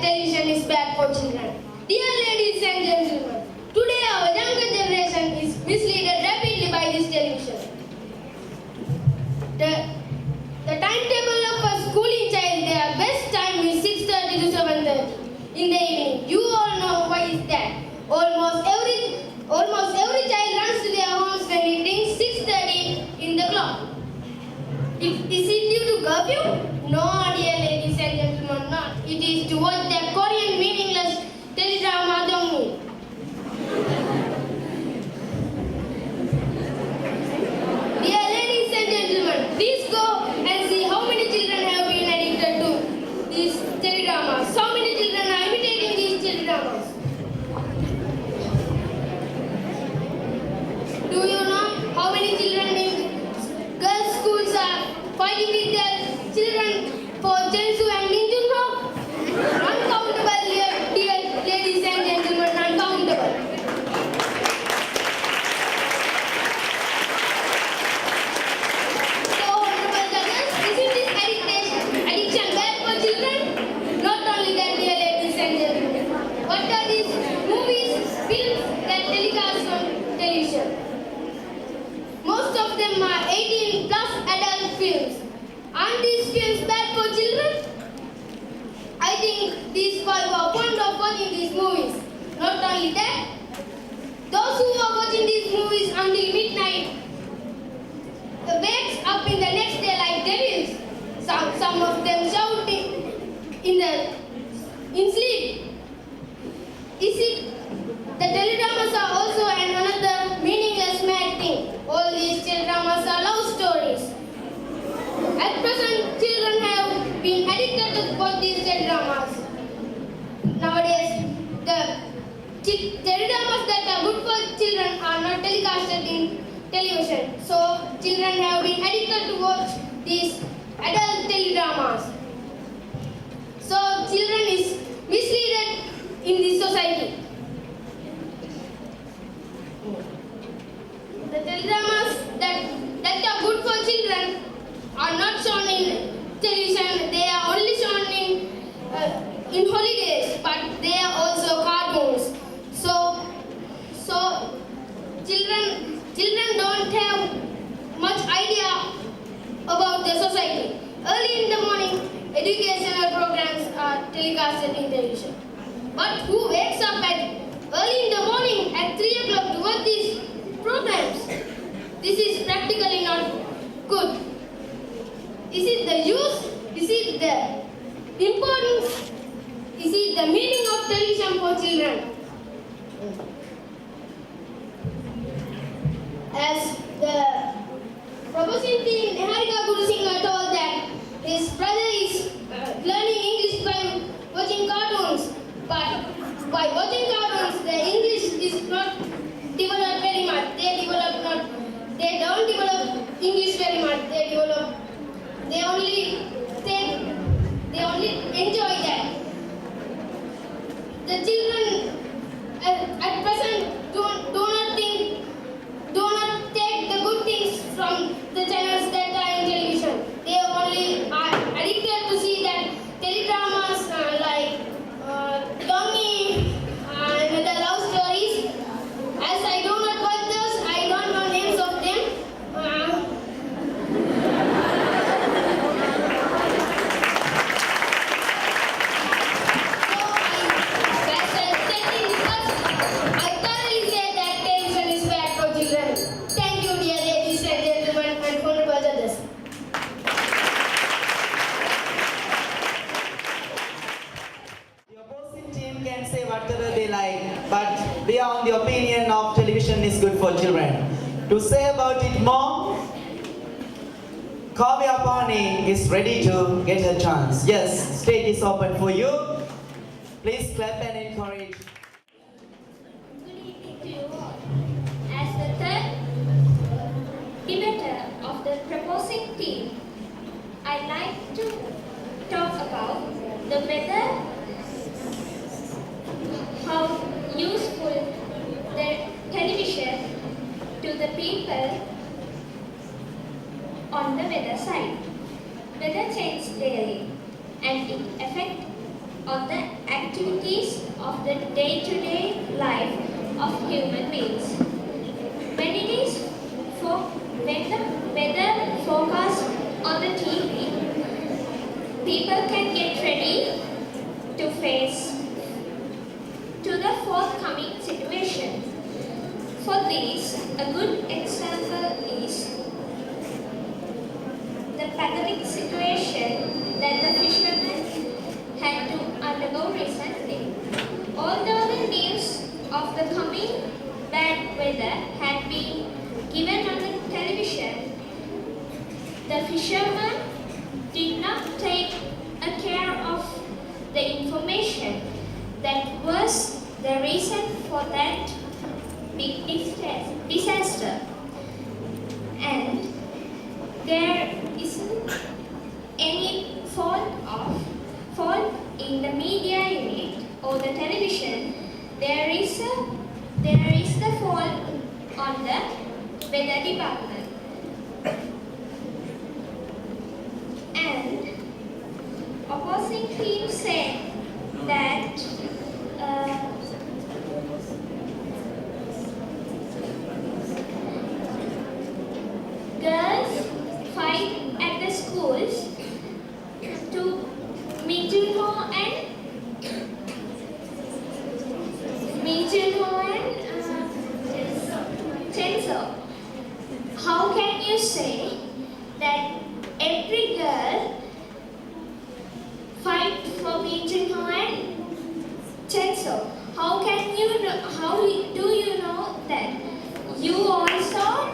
television is bad for children. Dear ladies and gentlemen, today our younger generation is misled rapidly by this television. The timetable of a schooling child, their best time is 6:30 to 7:30 in the evening. You all know why is that. Almost every child runs to their homes when it rings 6:30 in the clock. Is it due to curfew? No, dear ladies and gentlemen, not. It is to watch that Korean meaningless teledrama Dongmu. Dear ladies and gentlemen, please go and see how many children have been addicted to these teledramas. How many children are imitating these teledramas? Do you know how many children in girls' schools are fighting with their children for Jensu and Min Junho? Uncountable, dear ladies and gentlemen, uncountable. So, honorable judges, isn't this addiction bad for children? Not only that, dear ladies and gentlemen. What are these movies, films that telecast on television? Most of them are 18 plus adult films. Aren't these films bad for children? I think these boys were fond of watching these movies. Not only that, those who are watching these movies until midnight wakes up in the next day like devils. Some of them shouting in sleep. Is it the teledramas are also another meaningless mad thing? All these teledramas are love stories. At present, children have been addicted to watch these teledramas. Nowadays, the teledramas that are good for children are not telecasted in television. So, children have been addicted to watch these adult teledramas. So, children is misled in this society. The teledramas that are good for children are not shown in television. They are only shown in holidays, but they are also cartoons. So children don't have much idea about the society. Early in the morning, educational programs are telecasted in television. But who wakes up early in the morning at 3 o'clock to watch these programs? This is practically not good. Is it the use? Is it the importance? Is it the meaning of television for children? As the proposing team, Niharika Guru Singh told that his brother is learning English by watching cartoons. But by watching cartoons, the English is not developed very much. They don't develop English very much. They only enjoy that. The children at present do not take the good things from the channels that are in television. They only are addicted to see that teledramas like Dongi and the love stories. As I do not watch those, I don't know names of them. I thoroughly say that television is bad for children. Thank you, dear ladies and gentlemen, and honorable judges. The opposing team can say whatever they like, but we are on the opinion of television is good for children. To say about it more, Kavya Pani is ready to get her chance. Yes, stage is open for you. Please clap and encourage. Good evening to you all. As the third debater of the proposing team, I'd like to talk about the weather, how useful the television to the people on the weather side. Weather changes daily and it affects on the activities of the day-to-day life of human beings. When it is when the weather forecast on the TV, people can get ready to face to the forthcoming situation. For this, a good example is the pathetic situation that the fishermen had to undergo recently. Although the news of the coming bad weather had been given on the television, the fishermen did not take a care of the information that was the reason for that big disaster. And there isn't any fault in the media unit or the television. There is the fault on the weather department. And opposing team said that girls fight at the schools to Mijunho and Chenso. How can you say that every girl fight for Mijunho and Chenso? How do you know that? You also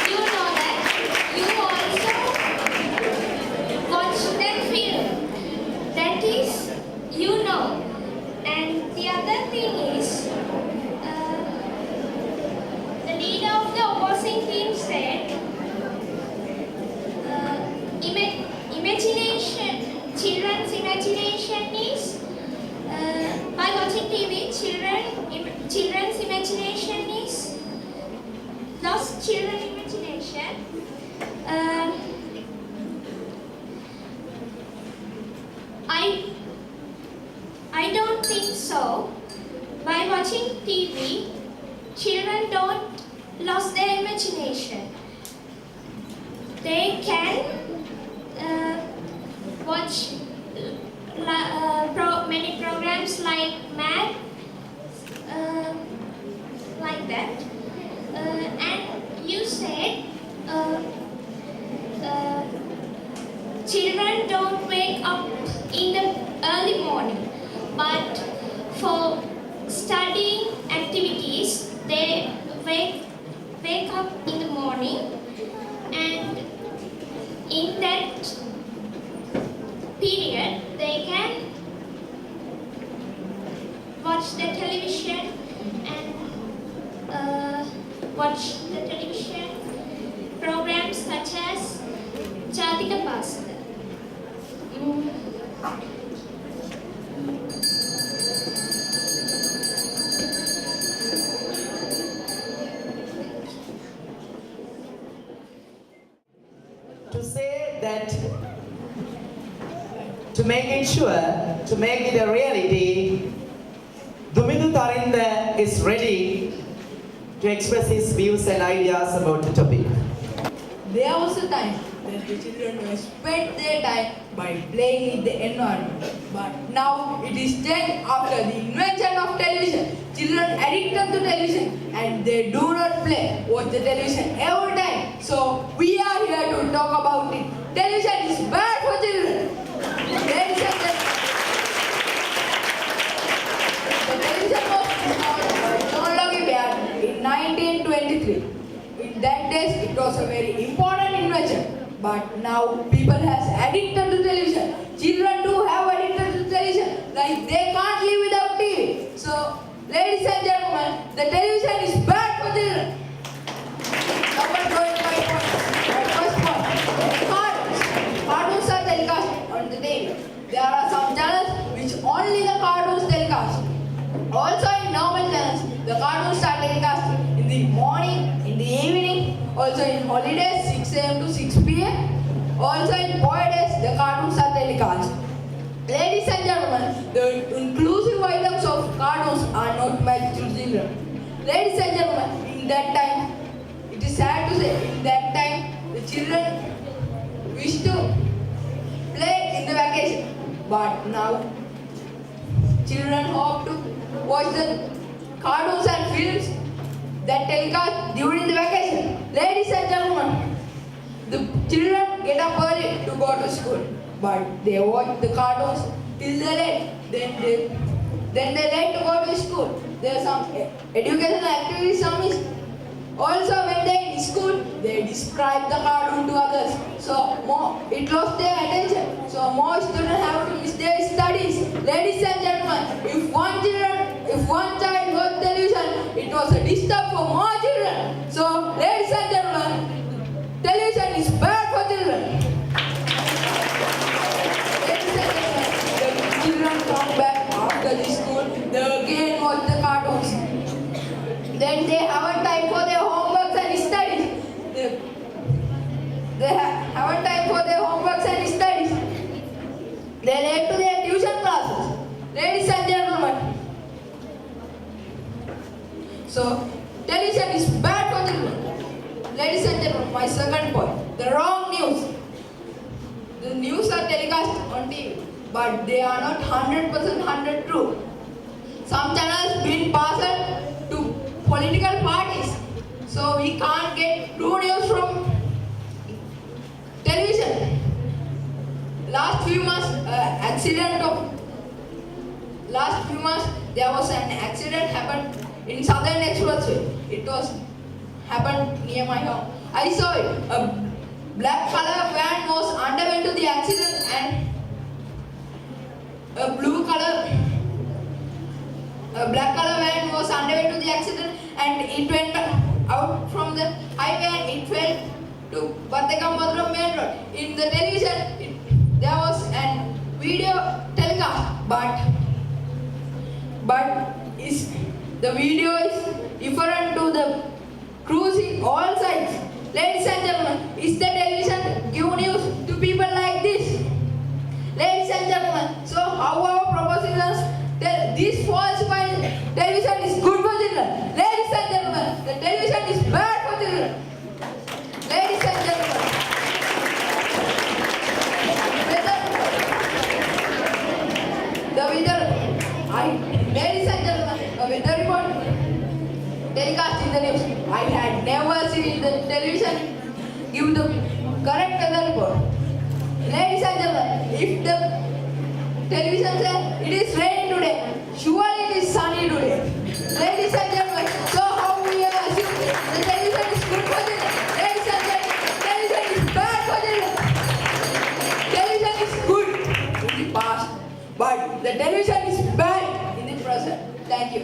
you know that you also watch that film. That is, you know. And the other thing is, the leader of the opposing team said, children's imagination is, by watching TV, children's imagination is lost children's imagination. I don't think so. By watching TV, children don't lose their imagination. They can watch many programs like Math, like that. And you said children don't wake up in the early morning, but for studying activities, they wake up in the morning, and in that period, they can watch the television and watch the television programs such as Chatika Pasaka. To say that, to make it a reality, Dumidu Tarinda is ready to express his views and ideas about the topic. There was a time when the children spent their time by playing in the environment. But now it is then after the invention of television. Children addicted to television and they do not watch the television every time. So we are here to talk about it. Television is bad for children. Ladies and gentlemen, the television was discovered by John Baird in 1923. In that days, it was a very important invention. But now people has addicted to television. Children do have addicted to television. Like they can't live without TV. So, ladies and gentlemen, the television is bad for children. Now we're going to my point. My first point. Cartoons. Cartoons are telecast on the TV. There are some channels which only the cartoons telecast. Also in normal channels, the cartoons are telecast in the morning, in the evening, also in holidays 6 a.m. to 6 p.m. Also in boy days, the cartoons are telecast. Ladies and gentlemen, the inclusive items of cartoons are not meant to children. Ladies and gentlemen, in that time, it is sad to say, in that time, the children wish to play in the vacation. But now, children hope to watch the cartoons and films that telecast during the vacation. Ladies and gentlemen, the children get up early to go to school, but they watch the cartoons till they late. Then they late to go to school. There are some educational activities. Some is also when they in school, they describe the cartoon to others. So it lost their attention. So more students have to miss their studies. Ladies and gentlemen, if one child watched television, it was a disturb for more children. So ladies and gentlemen, television is bad for children. Ladies and gentlemen, the children come back after the school, they again watch the cartoons. Then they haven't time for their homeworks and studies. They haven't time for their homeworks and studies. They late to their tuition classes. Ladies and gentlemen, so television is bad for children. Ladies and gentlemen, my second point, the wrong news. The news are telecast on TV, but they are not 100% true. Some channels been passed to political parties, so we can't get true news from television. Last few months, there was an accident happened in Southern Expressway. It was happened near my home. I saw it. A black color van was underwent to the accident, and a black color van was underwent to the accident, and it went out from the highway and it fell to Bathekam main road. In the television, there was a video telecast, but the video is different to the cruising all sides. Ladies and gentlemen, is the television give news to people like this? Ladies and gentlemen, so how our propositions tell this falsified television is good for children? Ladies and gentlemen, the television is bad for children. Ladies and gentlemen, ladies and gentlemen, the weather report telecast in the news. I had never seen the television give the correct weather report. Ladies and gentlemen, if the television says it is raining today, surely it is sunny today. Ladies and gentlemen, so how we are assuming the television is good for children? Ladies and gentlemen, television is bad for children. Television is good in the past, but the television is bad in the present. Thank you.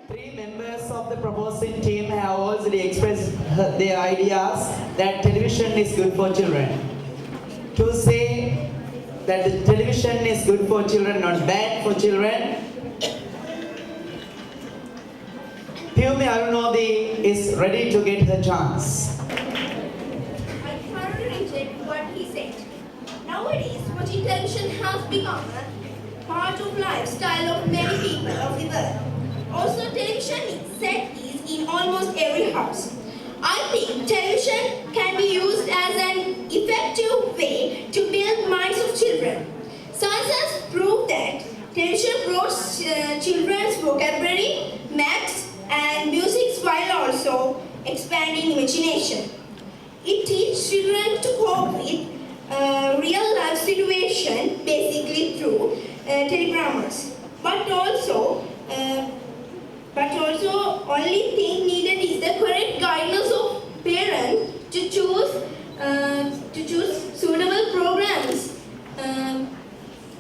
Three members of the proposing team have already expressed their ideas that television is good for children. To say that the television is good for children, not bad for children, Pumi Arunodi is ready to get her chance. I can't reject what he said. Nowadays, watching television has become a part of lifestyle of many people of the world. Also, television set is in almost every house. I think television can be used as an effective way to build minds of children. Science has proved that television grows children's vocabulary, maths, and music while also expanding imagination. It teaches children to cope with real life situation basically through telegrammers. But also only thing needed is the correct guidance of parents to choose suitable programs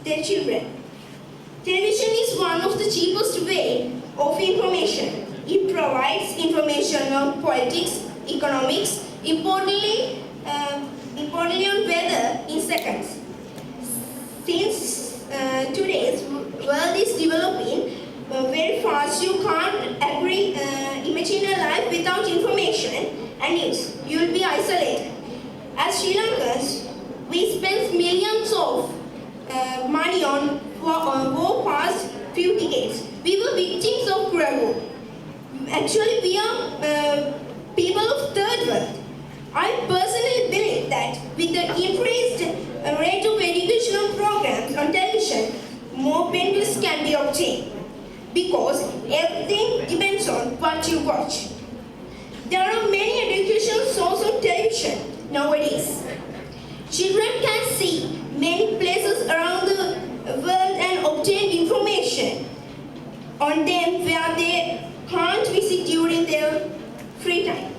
their children. Television is one of the cheapest way of information. It provides information on politics, economics, importantly on weather in seconds. Since today's world is developing very fast, you can't imagine a life without information. and news. You will be isolated. As Sri Lankans, we spend millions of money on war past few decades. We were victims of cruel war. Actually, we are people of third world. I personally believe that with the increased rate of educational programs on television, more benefits can be obtained because everything depends on what you watch. There are many educational sources on television nowadays. Children can see many places around the world and obtain information on them where they can't visit during their free time.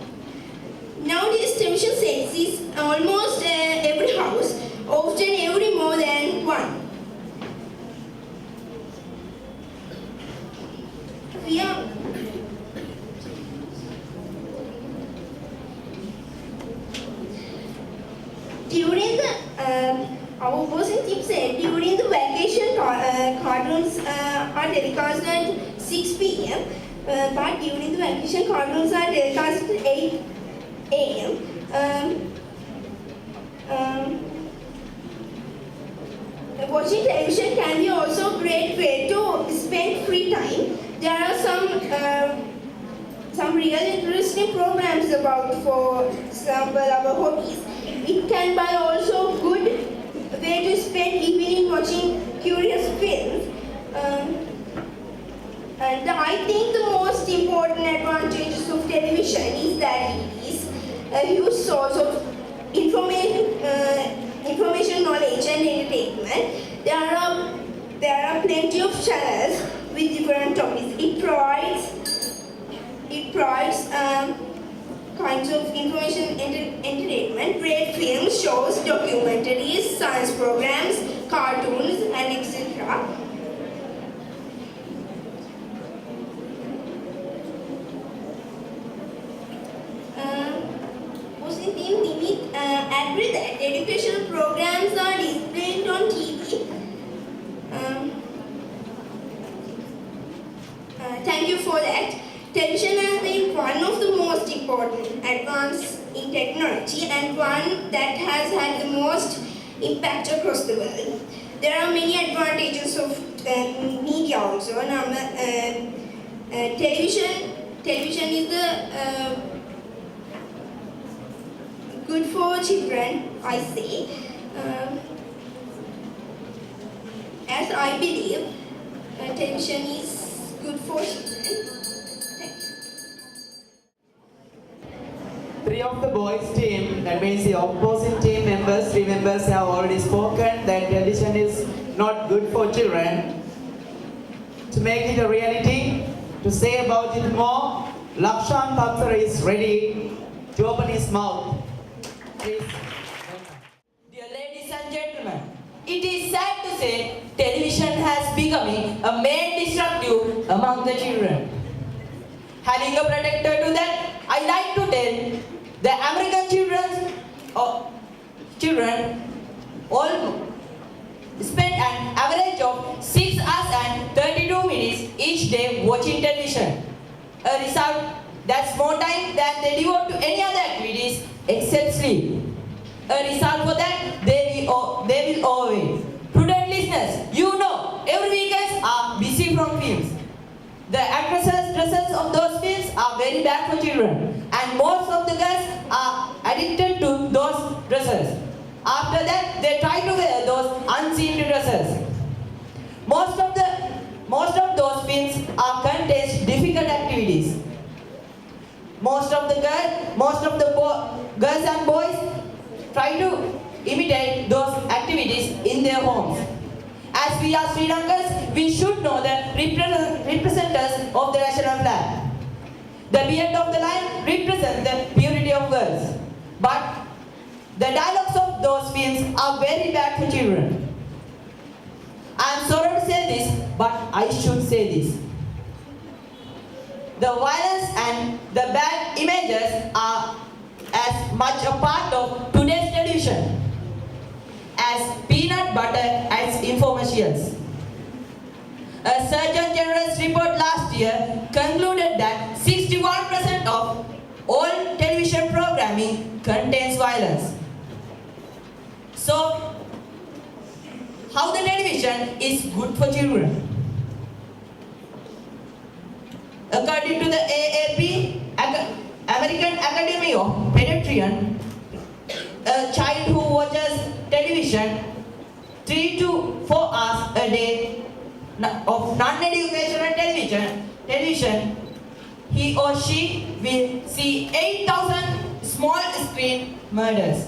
Nowadays, television sets is almost every house, often every more than one. We are during the our person team said during the vacation cartoons are telecast at 6 p.m. But during the vacation cartoons are telecast at 8 a.m. Watching television can be also a great way to spend free time. There are some real interesting programs about, for example, our hobbies. It can be also good way to spend evening watching curious films. And I think the most important advantages of television is that it is a huge source of information, knowledge, and entertainment. There are plenty of channels with different topics. It provides kinds of information, entertainment, great films, shows, documentaries, science programs, cartoons, and etc. Agree that educational programs are displayed on TV. Thank you for that. Television has been one of the most important advances in technology and one that has had the most impact across the world. There are many advantages of media also. Television is the good for children, I say. As I believe, television is good for children. Thank you. Three of the boys' team, that means the opposite team members, three members have already spoken that television is not good for children. To make it a reality, to say about it more, Lakshan Thaksar is ready to open his mouth. Please. Dear ladies and gentlemen, it is sad to say television has become a main destructive among the children. Having a protector to that, I like to tell the American children all spend an average of 6 hours and 32 minutes each day watching television. A result that's more time than they devote to any other activities except sleep. A result for that, they will overweight. Prudent listeners, you know, every weekends are busy from films. The dresses of those films are very bad for children, and most of the girls are addicted to those dresses. After that, they try to wear those unseen dresses. Most of those films are contains difficult activities. Most of the girls and boys try to imitate those activities in their homes. As we are Sri Lankans, we should know the representatives of the national flag. The beard of the lion represents the purity of girls. But the dialogues of those films are very bad for children. I am sorry to say this, but I should say this. The violence and the bad images are as much a part of today's television as peanut butter as infomercials. A Surgeon General's report last year concluded that 61% of all television programming contains violence. So, how the television is good for children? According to the AAP, American Academy of Pediatricians, a child who watches television 3 to 4 hours a day of non-educational television, he or she will see 8,000 small screen murders.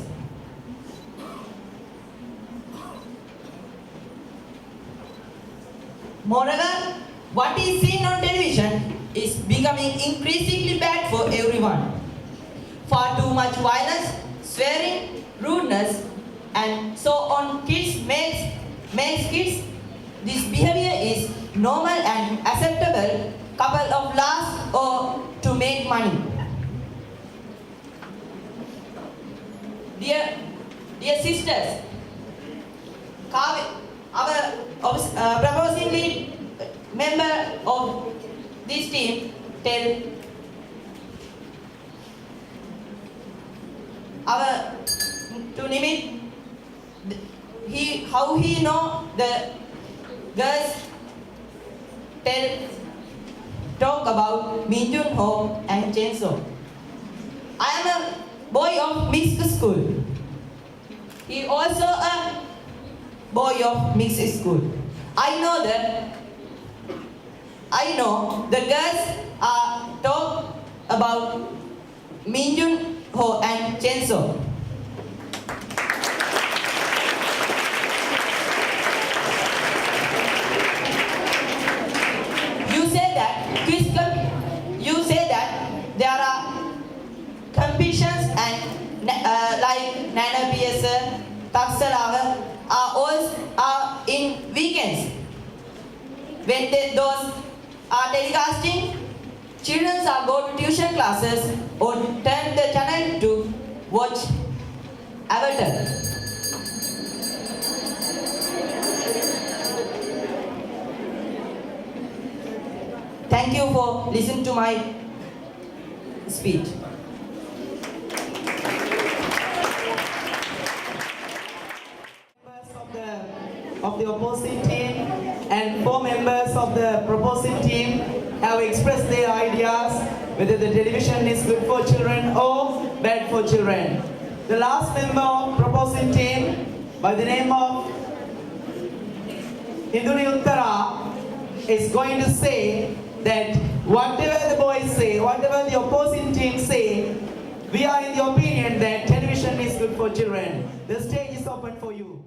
Moreover, what is seen on television is becoming increasingly bad for everyone. Far too much violence, swearing, rudeness, and so on makes kids. This behavior is normal and acceptable couple of laughs or to make money. Dear sisters, our proposing lead member of this team tell our to Nimit how he know the girls talk about Min Jun Ho and Chen So. I am a boy of mixed school. He also a boy of mixed school. I know the girls are talk about Min Jun Ho and Chen So. You say that there are competitions and like Nana PS, Taksalawa are in weekends. When those are telecasting, children are go to tuition classes or turn the channel to watch Avatar. Thank you for listening to my speech. Members of the opposing team and 4 members of the proposing team have expressed their ideas whether the television is good for children or bad for children. The last member of proposing team by the name of Induri Uttara is going to say that whatever the boys say, whatever the opposing team say, we are in the opinion that television is good for children. The stage is open for you.